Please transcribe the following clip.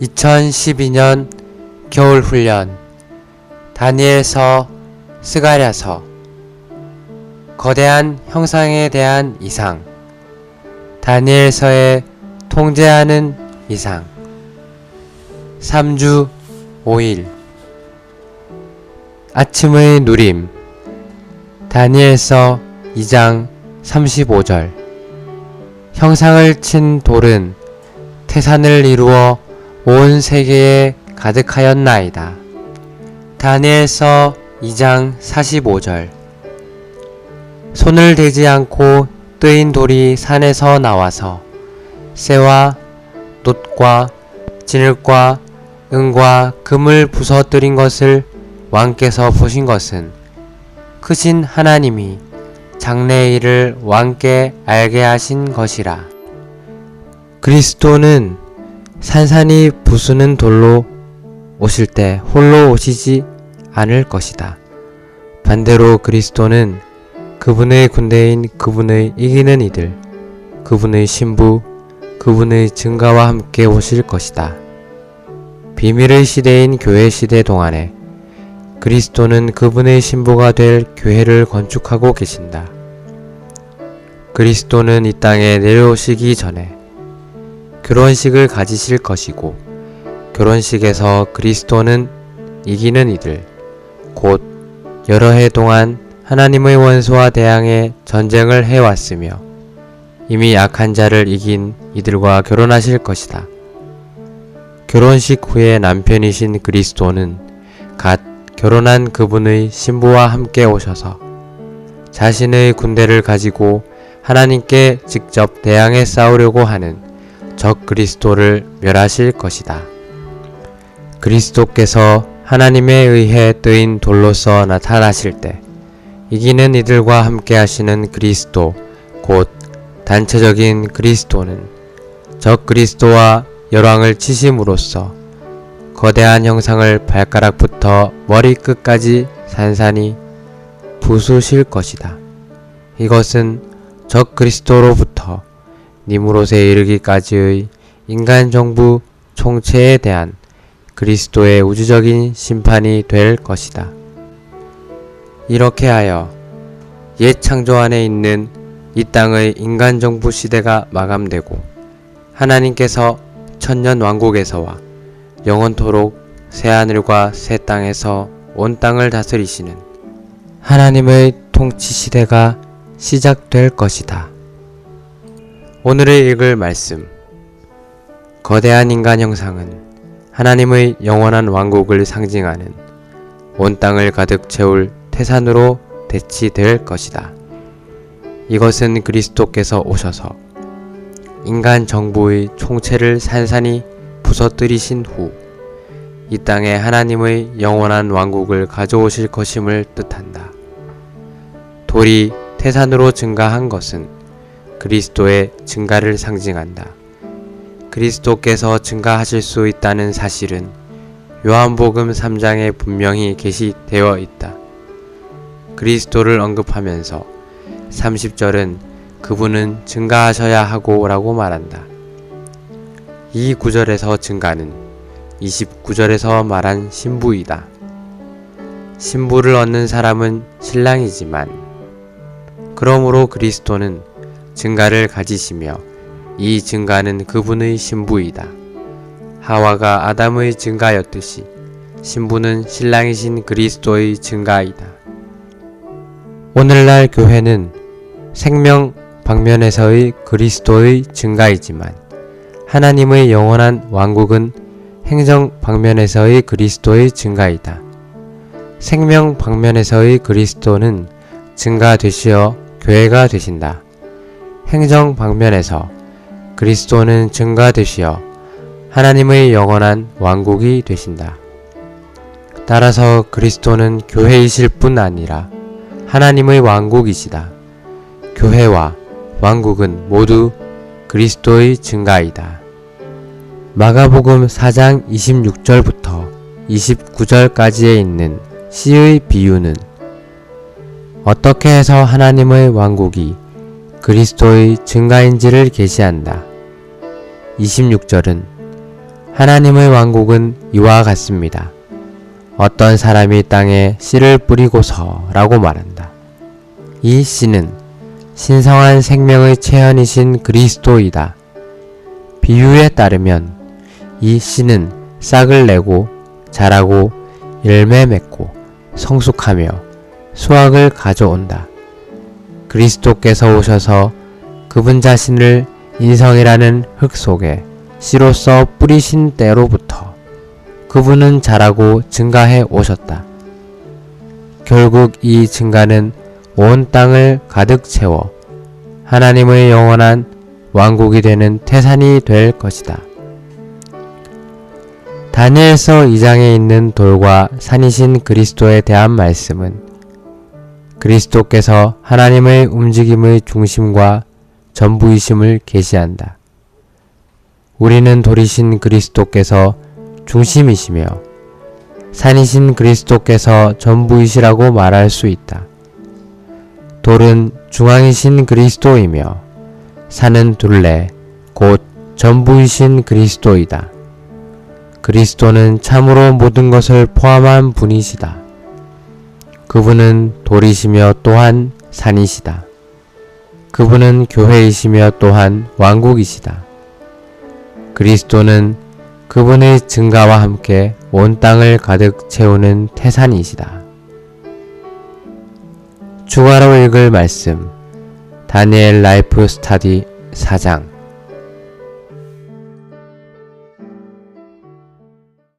2012년 겨울훈련 다니엘서 스가랴서 거대한 형상에 대한 이상 다니엘서의 통제하는 이상 3주 5일 아침의 누림 다니엘서 2장 35절 형상을 친 돌은 태산을 이루어 온 세계에 가득하였나이다. 다니엘서 2장 45절 손을 대지 않고 뜨인 돌이 산에서 나와서 쇠와 놋과 진흙과 은과 금을 부서뜨린 것을 왕께서 보신 것은 크신 하나님이 장래의 일을 왕께 알게 하신 것이라. 그리스도는 산산이 부수는 돌로 오실 때 홀로 오시지 않을 것이다. 반대로 그리스도는 그분의 군대인 그분의 이기는 이들, 그분의 신부, 그분의 증가와 함께 오실 것이다. 비밀의 시대인 교회 시대 동안에 그리스도는 그분의 신부가 될 교회를 건축하고 계신다. 그리스도는 이 땅에 내려오시기 전에 결혼식을 가지실 것이고 결혼식에서 그리스도는 이기는 이들, 곧 여러 해 동안 하나님의 원수와 대항해 전쟁을 해왔으며 이미 약한 자를 이긴 이들과 결혼하실 것이다. 결혼식 후에 남편이신 그리스도는 갓 결혼한 그분의 신부와 함께 오셔서 자신의 군대를 가지고 하나님께 직접 대항해 싸우려고 하는 적 그리스도를 멸하실 것이다. 그리스도께서 하나님에 의해 뜨인 돌로서 나타나실 때 이기는 이들과 함께 하시는 그리스도, 곧 단체적인 그리스도는 적 그리스도와 열왕을 치심으로써 거대한 형상을 발가락부터 머리끝까지 산산이 부수실 것이다. 이것은 적 그리스도로부터 니무롯에 이르기까지의 인간 정부 총체에 대한 그리스도의 우주적인 심판이 될 것이다. 이렇게 하여 옛 창조 안에 있는 이 땅의 인간 정부 시대가 마감되고 하나님께서 천년 왕국에서와 영원토록 새하늘과 새 땅에서 온 땅을 다스리시는 하나님의 통치 시대가 시작될 것이다. 오늘의 읽을 말씀 거대한 인간 형상은 하나님의 영원한 왕국을 상징하는 온 땅을 가득 채울 태산으로 대치될 것이다. 이것은 그리스도께서 오셔서 인간 정부의 총체를 산산이 부서뜨리신 후 이 땅에 하나님의 영원한 왕국을 가져오실 것임을 뜻한다. 돌이 태산으로 증가한 것은 그리스도의 증가를 상징한다. 그리스도께서 증가하실 수 있다는 사실은 요한복음 3장에 분명히 게시되어 있다. 그리스도를 언급하면서 30절은 그분은 증가하셔야 하고 라고 말한다. 이 구절에서 증가는 29절에서 말한 신부이다. 신부를 얻는 사람은 신랑이지만 그러므로 그리스도는 증가를 가지시며 이 증가는 그분의 신부이다. 하와가 아담의 증가였듯이 신부는 신랑이신 그리스도의 증가이다. 오늘날 교회는 생명 방면에서의 그리스도의 증가이지만 하나님의 영원한 왕국은 행정 방면에서의 그리스도의 증가이다. 생명 방면에서의 그리스도는 증가되시어 교회가 되신다. 행정 방면에서 그리스도는 증가되시어 하나님의 영원한 왕국이 되신다. 따라서 그리스도는 교회이실 뿐 아니라 하나님의 왕국이시다. 교회와 왕국은 모두 그리스도의 증가이다. 마가복음 4장 26절부터 29절까지에 있는 씨의 비유는 어떻게 해서 하나님의 왕국이 그리스도의 증가인지를 계시한다. 26절은 하나님의 왕국은 이와 같습니다. 어떤 사람이 땅에 씨를 뿌리고서 라고 말한다. 이 씨는 신성한 생명의 체현이신 그리스도이다. 비유에 따르면 이 씨는 싹을 내고 자라고 열매 맺고 성숙하며 수확을 가져온다. 그리스도께서 오셔서 그분 자신을 인성이라는 흙 속에 씨로서 뿌리신 때로부터 그분은 자라고 증가해 오셨다. 결국 이 증가는 온 땅을 가득 채워 하나님의 영원한 왕국이 되는 태산이 될 것이다. 다니엘서 2장에 있는 돌과 산이신 그리스도에 대한 말씀은 그리스도께서 하나님의 움직임의 중심과 전부이심을 계시한다. 우리는 돌이신 그리스도께서 중심이시며 산이신 그리스도께서 전부이시라고 말할 수 있다. 돌은 중앙이신 그리스도이며 산은 둘레, 곧 전부이신 그리스도이다. 그리스도는 참으로 모든 것을 포함한 분이시다. 그분은 돌이시며 또한 산이시다. 그분은 교회이시며 또한 왕국이시다. 그리스도는 그분의 증가와 함께 온 땅을 가득 채우는 태산이시다. 추가로 읽을 말씀 다니엘 라이프 스타디 4장